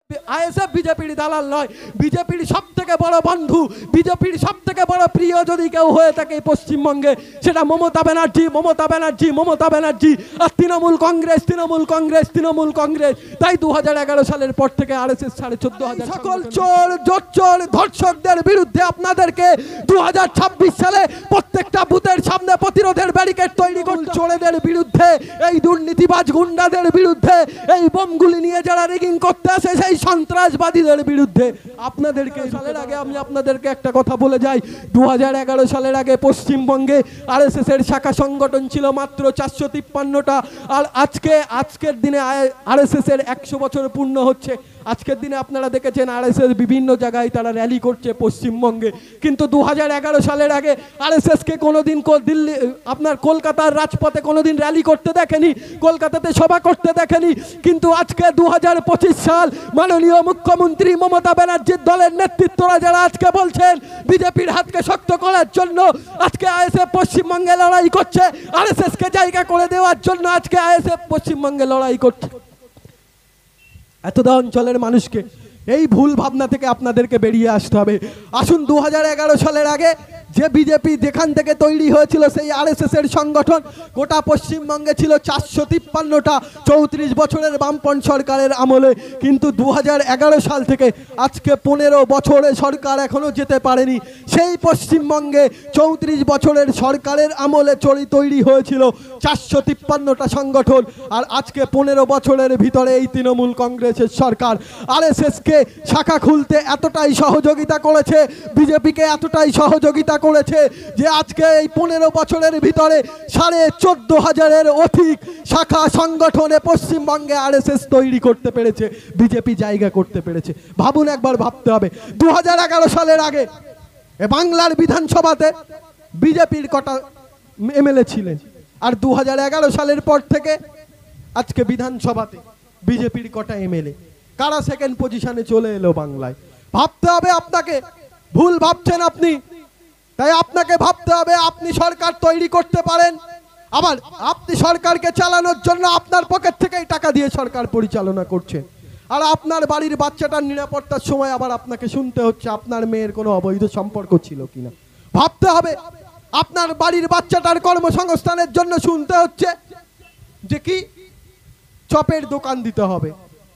ISF বিজেপির দালাল নয়, বিজেপির সবথেকে বড় বন্ধু, বিজেপির সবথেকে বড় প্রিয় যদি কেউ হয়ে থাকে পশ্চিমবঙ্গে সেটা মমতা ব্যানার্জি, মমতা ব্যানার্জি, মমতা ব্যানার্জি আর তৃণমূল কংগ্রেস, তৃণমূল কংগ্রেস, তৃণমূল কংগ্রেস। তাই 2011 সালের পর থেকে আরএসএস 14,500 সকল চোর, জোচ্চোর, ধর্ষকদের বিরুদ্ধে আপনাদেরকে 2026 সালে প্রত্যেকটা বুথের সামনে প্রতিরোধের ব্যারিকেড তৈরি করতে, চোরেদের বিরুদ্ধে, এই দুর্নীতিবাজ গুন্ডাদের বিরুদ্ধে, এই বোমগুলি নিয়ে যারা রিগিং করতে আসে সেই সন্ত্রাসবাদীদের বিরুদ্ধে আপনাদেরকে। সালের আগে আমি আপনাদেরকে একটা কথা বলে যাই, 2011 সালের আগে পশ্চিমবঙ্গে আরএসএস এর শাখা সংগঠন ছিল মাত্র 453টা। আর আজকের দিনে আরএসএস এর 100 বছর পূর্ণ হচ্ছে। আজকের দিনে আপনারা দেখেছেন আরএসএস বিভিন্ন জায়গায় তারা র্যালি করছে পশ্চিমবঙ্গে, কিন্তু 2011 সালের আগে আরএসএসকে কোনোদিন দিল্লি আপনার কলকাতার রাজপথে কোনোদিন র্যালি করতে দেখেনি, কলকাতাতে সভা করতে দেখেনি। কিন্তু আজকে 2025 সাল, মাননীয় মুখ্যমন্ত্রী মমতা ব্যানার্জির দলের নেতৃত্বরা যারা আজকে বলছেন বিজেপির হাতকে শক্ত করার জন্য আজকে আইএসএফ পশ্চিমবঙ্গে লড়াই করছে, আরএসএসকে জায়গা করে দেওয়ার জন্য আজকে আইএসএফ পশ্চিমবঙ্গে লড়াই করছে। এতটা অঞ্চলের মানুষকে এই ভুল ভাবনা থেকে আপনাদেরকে বেরিয়ে আসতে হবে। আসুন 2011 সালের আগে যে বিজেপি যেখান থেকে তৈরি হয়েছিল সেই আরএসএস এর সংগঠন গোটা পশ্চিমবঙ্গে ছিল 453টা 34 বছরের বামপন্থ সরকারের আমলে। কিন্তু 2011 সাল থেকে আজকে 15 বছরে সরকার এখনো যেতে পারেনি। সেই পশ্চিমবঙ্গে 34 বছরের সরকারের আমলে তৈরি হয়েছিল 453টা সংগঠন। আর আজকে 15 বছরের ভিতরে এই তৃণমূল কংগ্রেসের সরকার আরএসএসকে শাখা খুলতে এতটাই সহযোগিতা করেছে, বিজেপিকে এতটাই সহযোগিতা করেছে যে আজকে এই 15 বছরের ভিতরে 14,500-এর অধিক শাখা সংগঠনে পশ্চিমবঙ্গে আরএসএস তৈরি করতে পেরেছে, বিজেপি জায়গা করতে পেরেছে। ভাবুন, একবার ভাবতে হবে 2011 সালের আগে বাংলার বিধানসভাতে বিজেপির কটা এমএলএ ছিলেন, আর 2011 সালের পর থেকে আজকে বিধানসভাতে বিজেপির কটা এমএলএ, কারা সেকেন্ড পজিশনে চলে এলো বাংলায়। ভাবতে হবে আপনাকে, ভুল ভাবছেন আপনি। তাই আপনাকে ভাবতে হবে আপনি সরকার তৈরি করতে পারেন, আবার আপনি সরকারকে চালানোর জন্য আপনার পকেট থেকেই টাকা দিয়ে সরকার পরিচালনা করছেন। আর আপনার বাড়ির বাচ্চাটার নিরাপত্তার সময় আবার আপনাকে শুনতে হচ্ছে আপনার মেয়ের কোনো অবৈধ সম্পর্ক ছিল কিনা। ভাবতে হবে আপনার বাড়ির বাচ্চাটার কর্মসংস্থানের জন্য শুনতে হচ্ছে যে কি চপের দোকান দিতে হবে।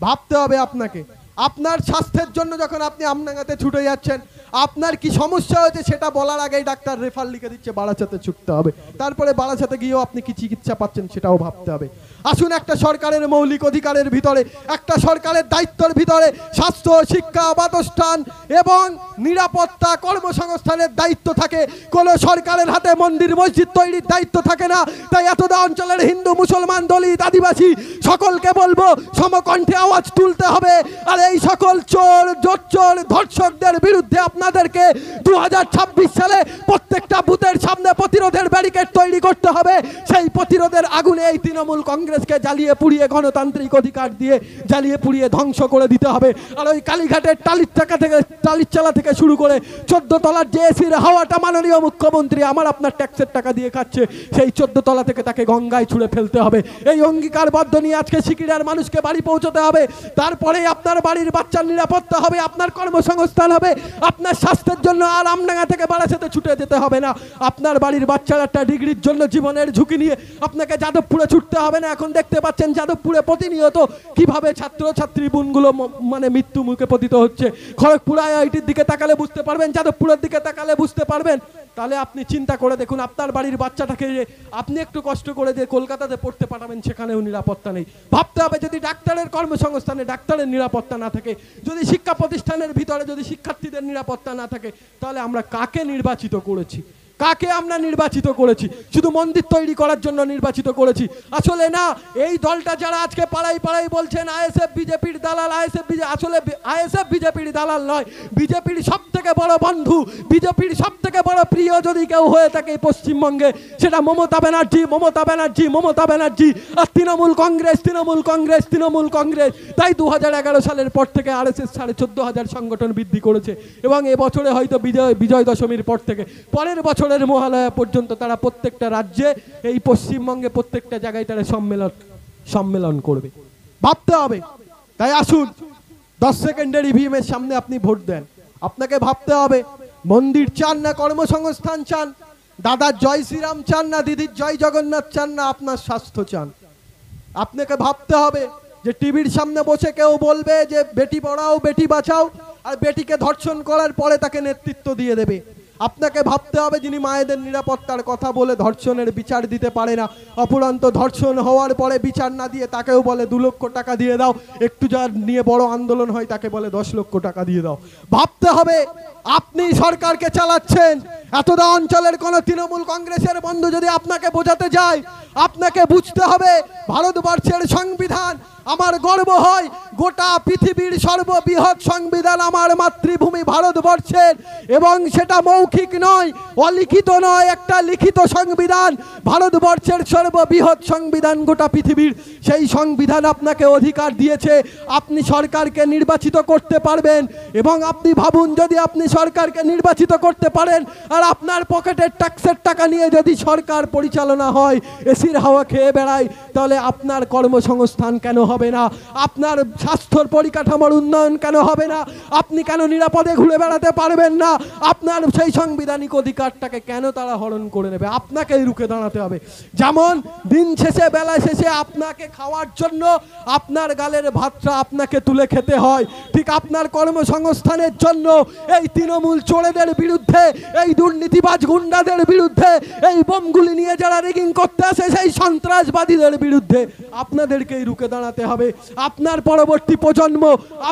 ভাবতে হবে আপনাকে আপনার স্বাস্থ্যের জন্য যখন আপনি আমনাগাতে ছুটে যাচ্ছেন, আপনার কি সমস্যা হয়েছে সেটা বলার আগেই ডাক্তার রেফার লিখে দিচ্ছে বারাসাতে ছুটতে হবে, তারপরে বারাসাতে গিয়েও আপনি কি চিকিৎসা পাচ্ছেন সেটাও ভাবতে হবে। আসুন, একটা সরকারের মৌলিক অধিকারের ভিতরে, একটা সরকারের দায়িত্বের ভিতরে স্বাস্থ্য, শিক্ষা, বাসস্থান এবং নিরাপত্তা, কর্মসংস্থানের দায়িত্ব থাকে। কোনো সরকারের হাতে মন্দির মসজিদ তৈরির দায়িত্ব থাকে না। তাই এতটা অঞ্চলের হিন্দু, মুসলমান, দলিত, আদিবাসী সকলকে বলবো সমকণ্ঠে আওয়াজ তুলতে হবে। আর এই সকল চোর, জোচ্চোর, ধর্ষকদের বিরুদ্ধে আপনাদেরকে 2026 সালে প্রত্যেকটা বুথের সামনে প্রতিরোধের ব্যারিকেড তৈরি করতে হবে। সেই প্রতিরোধের আগুনে এই তৃণমূল কংগ্রেসকে জ্বালিয়ে পুড়িয়ে, গণতান্ত্রিক অধিকার দিয়ে জ্বালিয়ে পুড়িয়ে ধ্বংস করে দিতে হবে। আর ওই কালীঘাটের টালিরচালা থেকে শুরু করে 14 তলার যে এসির হাওয়াটা মাননীয় মুখ্যমন্ত্রী আমার আপনার ট্যাক্সের টাকা দিয়ে খাচ্ছে, সেই 14 তলা থেকে তাকে গঙ্গায় ছুঁড়ে ফেলতে হবে। এই অঙ্গীকারবদ্ধ নিয়ে আজকে সিকিড়ার মানুষকে বাড়ি পৌঁছতে হবে। তারপরে আপনার বাড়ির বাচ্চার নিরাপত্তা হবে, আপনার কর্মসংস্থান হবে, আপনার স্বাস্থ্যের জন্য আর আমডাঙ্গা থেকে বারাসাতে ছুটে যেতে হবে না। আপনার বাড়ির বাচ্চার একটা ডিগ্রির জন্য জীবনের ঝুঁকি নিয়ে আপনাকে যাদবপুরে ছুটতে হবে না। এখন দেখতে পাচ্ছেন যাদবপুরে প্রতিনিয়ত কিভাবে ছাত্রছাত্রী বোনগুলো মানে মৃত্যু মুখে পতিত হচ্ছে। খড়গপুর আইআইটির দিকে তাকালে বুঝতে পারবেন, যাদবপুরের দিকে তাকালে বুঝতে পারবেন। তাহলে আপনি চিন্তা করে দেখুন, আপনার বাড়ির বাচ্চাটাকে যে আপনি একটু কষ্ট করে যে কলকাতাতে পড়তে পাঠাবেন সেখানেও নিরাপত্তা নেই। ভাবতে হবে যদি ডাক্তারের কর্মসংস্থানে ডাক্তারের নিরাপত্তা না থাকে, যদি শিক্ষা প্রতিষ্ঠানের ভিতরে যদি শিক্ষার্থীদের নিরাপত্তা না থাকে, তাহলে আমরা কাকে নির্বাচিত করেছি? কাকে আমরা নির্বাচিত করেছি? শুধু মন্দির তৈরি করার জন্য নির্বাচিত করেছি? আসলে না। এই দলটা যারা আজকে পাড়ায় পাড়ায় বলছেন আইএসএফ বিজেপির দালাল, আসলে আইএসএফ বিজেপির দালাল নয়, বিজেপির সবথেকে বড় বন্ধু, বিজেপির সবথেকে বড় প্রিয় যদি কেউ হয়ে থাকে পশ্চিমবঙ্গে সেটা মমতা ব্যানার্জি, মমতা ব্যানার্জি, মমতা ব্যানার্জি আর তৃণমূল কংগ্রেস, তৃণমূল কংগ্রেস, তৃণমূল কংগ্রেস। তাই 2011 সালের পর থেকে আরএসএস 14,500 সংগঠন বৃদ্ধি করেছে এবং এবছরে হয়তো বিজয় দশমীর পর থেকে পরের বছরের মহালয়া পর্যন্ত তারা প্রত্যেকটা রাজ্যে, এই পশ্চিমবঙ্গে প্রত্যেকটা জায়গায় তারা সম্মেলন করবে। ভাবতে হবে। তাই আসুন 10 সেকেন্ডের ইভিএমের সামনে আপনি ভোট দেন। আপনাকে ভাবতে হবে মন্দির চান না কর্মসংস্থান চান, দাদার জয় শ্রীরাম চান না দিদির জয় জগন্নাথ চান না আপনার স্বাস্থ্য চান। আপনাকে ভাবতে হবে যে টিভির সামনে বসে কেউ বলবে যে বেটি পড়াও বেটি বাঁচাও, আর বেটিকে ধর্ষণ করার পরে তাকে নেতৃত্ব দিয়ে দেবে। আপনাকে ভাবতে হবে যিনি মায়েদের নিরাপত্তার কথা বলে ধর্ষণের বিচার দিতে পারে না, অপরন্ত ধর্ষণ হওয়ার পরে বিচার না দিয়ে তাকেও বলে 2 লক্ষ টাকা দিয়ে দাও, একটু যা নিয়ে বড় আন্দোলন হয় তাকে বলে 10 লক্ষ টাকা দিয়ে দাও। ভাবতে হবে আপনি সরকারকে চালাচ্ছেন। এতটা অঞ্চলের কোন তৃণমূল কংগ্রেসের বন্ধু যদি আপনাকে বোঝাতে যায়, আপনাকে বুঝতে হবে ভারতবর্ষের সংবিধান আমার গর্ব হয়, গোটা পৃথিবীর সর্ববৃহৎ সংবিধান আমার মাতৃভূমি ভারতবর্ষের, এবং সেটা মৌখিক নয়, অলিখিত নয়, একটা লিখিত সংবিধান, ভারতবর্ষের সর্ববৃহৎ সংবিধান গোটা পৃথিবীর। সেই সংবিধান আপনাকে অধিকার দিয়েছে আপনি সরকারকে নির্বাচিত করতে পারবেন। এবং আপনি ভাবুন যদি আপনি সরকারকে নির্বাচিত করতে পারেন আর আপনার পকেটের ট্যাক্সের টাকা নিয়ে যদি সরকার পরিচালনা হয়, এসির হাওয়া খেয়ে বেড়ায়, তাহলে আপনার কর্মসংস্থান কেন হবে না? আপনার স্বাস্থ্যর পরিকাঠামোর উন্নয়ন কেন হবে না? আপনি কেন নিরাপদে ঘুরে বেড়াতে পারবেন না? আপনার সেই সাংবিধানিক অধিকারটাকে কেন তারা হরণ করে নেবে? আপনাকেই রুখে দাঁড়াতে হবে। যেমন দিন শেষে বেলা শেষে আপনাকে খাওয়ার জন্য আপনার গালের ভাতটা আপনাকে তুলে খেতে হয়, ঠিক আপনার কর্মসংস্থানের জন্য এই তৃণমূল চোরেদের বিরুদ্ধে, এই দুর্নীতিবাজ গুন্ডাদের বিরুদ্ধে, এই বোমগুলি নিয়ে যারা রিগিং করতে আসে সেই সন্ত্রাসবাদীদের বিরুদ্ধে আপনাদেরকেই রুখে দাঁড়াতে হবে। আপনার পরবর্তী প্রজন্ম,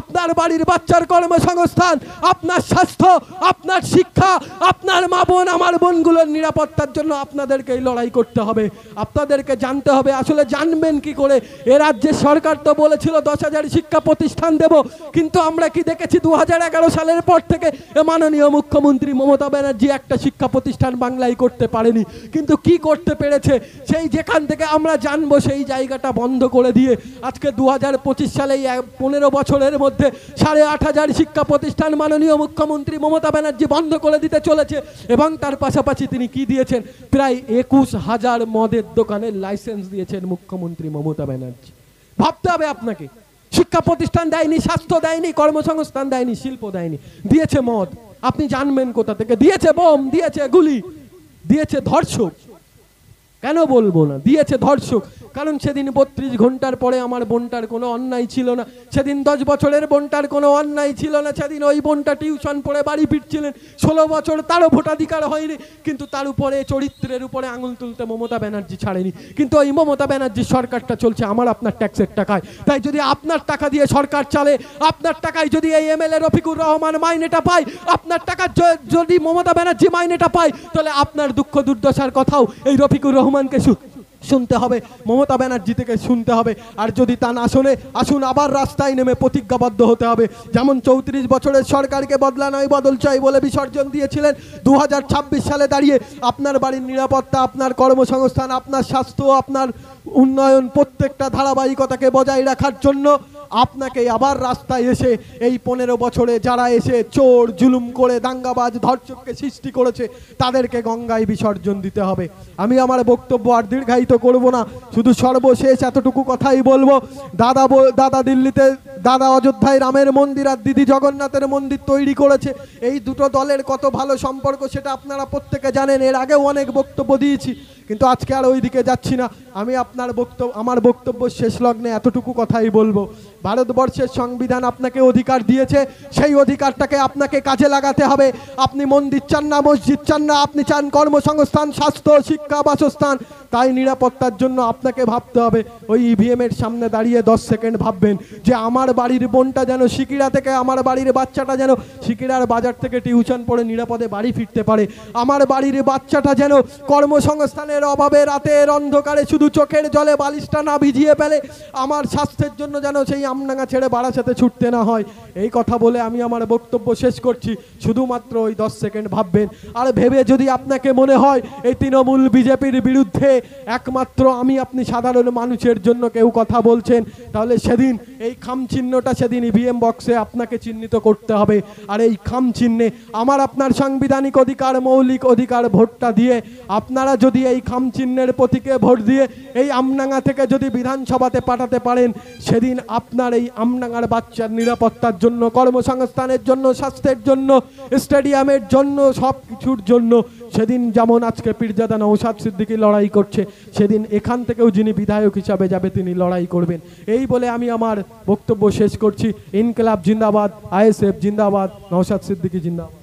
আপনার বাড়ির বাচ্চার কর্মসংস্থান, আপনার স্বাস্থ্য, আপনার শিক্ষা, আপনার মা বোন, আমার বোনগুলোর নিরাপত্তার জন্য আপনাদেরকেই লড়াই করতে হবে। আপনাদেরকে জানতে হবে, আসলে জানবেন কি করে? এ রাজ্যের সরকার তো বলেছিল 10,000 শিক্ষা প্রতিষ্ঠান দেব, কিন্তু আমরা কি দেখেছি 2011 সালের পর থেকে মাননীয় মুখ্যমন্ত্রী মমতা ব্যানার্জি একটা শিক্ষা প্রতিষ্ঠান বাংলায় করতে পারেনি। কিন্তু কি করতে পেরেছে? সেই যেখান থেকে আমরা জানবো সেই জায়গাটা বন্ধ করে দিয়ে আজকে 2025 সালে 15 বছরের মধ্যে 8,500 শিক্ষা প্রতিষ্ঠান মাননীয় মুখ্যমন্ত্রী মমতা ব্যানার্জি বন্ধ করে দিতে চলেছে। এবং তার পাশাপাশি তিনি কি দিয়েছেন? প্রায় 21,000 মদের দোকানের লাইসেন্স দিয়েছেন মুখ্যমন্ত্রী মমতা ব্যানার্জি। ভাবতে হবে আপনাকে, শিক্ষা প্রতিষ্ঠান দেয়নি, স্বাস্থ্য দেয়নি, কর্মসংস্থান দেয়নি, শিল্প দেয়নি, দিয়েছে মদ। আপনি জানবেন কোথা থেকে? দিয়েছে বোম, দিয়েছে গুলি, দিয়েছে ধর্ষক। কেন বলবো না? দিয়েছে ধর্ষক। কারণ সেদিন 32 ঘন্টার পরে আমার বোনটার কোনো অন্যায় ছিল না, সেদিন 10 বছরের বোনটার কোনো অন্যায় ছিল না, সেদিন ওই বোনটা টিউশন পড়ে বাড়ি ফিরছিলেন, 16 বছর, তারও ভোটাধিকার হয়নি, কিন্তু তার উপরে চরিত্রের উপরে আঙুল তুলতে মমতা ব্যানার্জি ছাড়েনি। কিন্তু ওই মমতা ব্যানার্জির সরকারটা চলছে আমার আপনার ট্যাক্সের টাকায়। তাই যদি আপনার টাকা দিয়ে সরকার চলে, আপনার টাকায় যদি এই এমএলএ রফিকুর রহমান মাইনেটা পায়, আপনার টাকা যদি মমতা ব্যানার্জি মাইনেটা পায়, তাহলে আপনার দুঃখ দুর্দশার কথাও এই রফিকুর রহমানকে শুনতে হবে, মমতা ব্যানার্জি থেকে শুনতে হবে। আর যদি তা না শোনে, আসুন আবার রাস্তায় নেমে প্রতিজ্ঞাবদ্ধ হতে হবে। যেমন 34 বছরের সরকারকে বদলা নয় বদল চাই বলে বিসর্জন দিয়েছিলেন, 2026 সালে দাঁড়িয়ে আপনার বাড়ির নিরাপত্তা, আপনার কর্মসংস্থান, আপনার স্বাস্থ্য, আপনার উন্নয়ন, প্রত্যেকটা ধারাবাহিকতাকে বজায় রাখার জন্য আপনাকে আবার রাস্তায় এসে এই 15 বছরে যারা এসে চোর জুলুম করে দাঙ্গাবাজ ধর্ষককে সৃষ্টি করেছে তাদেরকে গঙ্গায় বিসর্জন দিতে হবে। আমি আমার বক্তব্য আর দীর্ঘায়িত করব না, শুধু সর্বশেষ এতটুকু কথাই বলবো। দাদা দিল্লিতে, দাদা অযোধ্যায় রামের মন্দির আর দিদি জগন্নাথের মন্দির তৈরি করেছে। এই দুটো দলের কত ভালো সম্পর্ক সেটা আপনারা প্রত্যেকে জানেন, এর আগেও অনেক বক্তব্য দিয়েছি, কিন্তু আজকে আর ওই দিকে যাচ্ছি না। আমি আমার বক্তব্য শেষ লগ্নে এতটুকু কথাই বলবো, ভারতবর্ষের সংবিধান আপনাকে অধিকার দিয়েছে, সেই অধিকারটাকে আপনাকে কাজে লাগাতে হবে। আপনি মন্দির চান না, মসজিদ চান না, আপনি চান কর্মসংস্থান, স্বাস্থ্য, শিক্ষা, বাসস্থান। তাই নিরাপত্তার জন্য আপনাকে ভাবতে হবে, ওই ইভিএমের সামনে দাঁড়িয়ে 10 সেকেন্ড ভাববেন যে আমার বাড়ির বোনটা যেন সিকিড়া থেকে, আমার বাড়ির বাচ্চাটা যেন সিকিড়ার বাজার থেকে টিউশন পড়ে নিরাপদে বাড়ি ফিরতে পারে, আমার বাড়ির বাচ্চাটা যেন কর্মসংস্থানের অভাবে রাতের অন্ধকারে শুধু চোখের জলে বালিশটা না ভিজিয়ে ফেলে, আমার স্বাস্থ্যের জন্য যেন সেই আমডাঙ্গা ছেড়ে বারাসাতে ছুটতে না হয়। এই কথা বলে আমি আমার বক্তব্য শেষ করছি। শুধুমাত্র ওই 10 সেকেন্ড ভাববেন, আর ভেবে যদি আপনাকে মনে হয় এই তৃণমূল বিজেপির বিরুদ্ধে একমাত্র আমি আপনি সাধারণ মানুষের জন্য কেউ কথা বলছেন, তাহলে সেদিন এই খামচিল চিহ্নটা সেদিন ইভিএম বক্সে আপনাকে চিহ্নিত করতে হবে। আর এই খাম চিহ্নে আমার আপনার সাংবিধানিক অধিকার, মৌলিক অধিকার ভোটটা দিয়ে আপনারা যদি এই খাম চিহ্নের প্রতীকে ভোট দিয়ে এই আমডাঙ্গা থেকে যদি বিধানসভাতে পাঠাতে পারেন, সেদিন আপনার এই আমডাঙ্গার বাচ্চার নিরাপত্তার জন্য, কর্মসংস্থানের জন্য, স্বাস্থ্যের জন্য, স্টেডিয়ামের জন্য, সব কিছুর জন্য সেদিন যেমন আজকে পীরজাদা নওশাদ সিদ্দিকী লড়াই করছে, সেদিন এখান থেকেও যিনি বিধায়ক হিসাবে যাবে তিনি লড়াই করবেন। এই বলে আমি আমার বক্তব্য শেষ করছি। ইনকিলাব জিন্দাবাদ, আইএসএফ জিন্দাবাদ, নওশাদ সিদ্দিকী জিন্দাবাদ।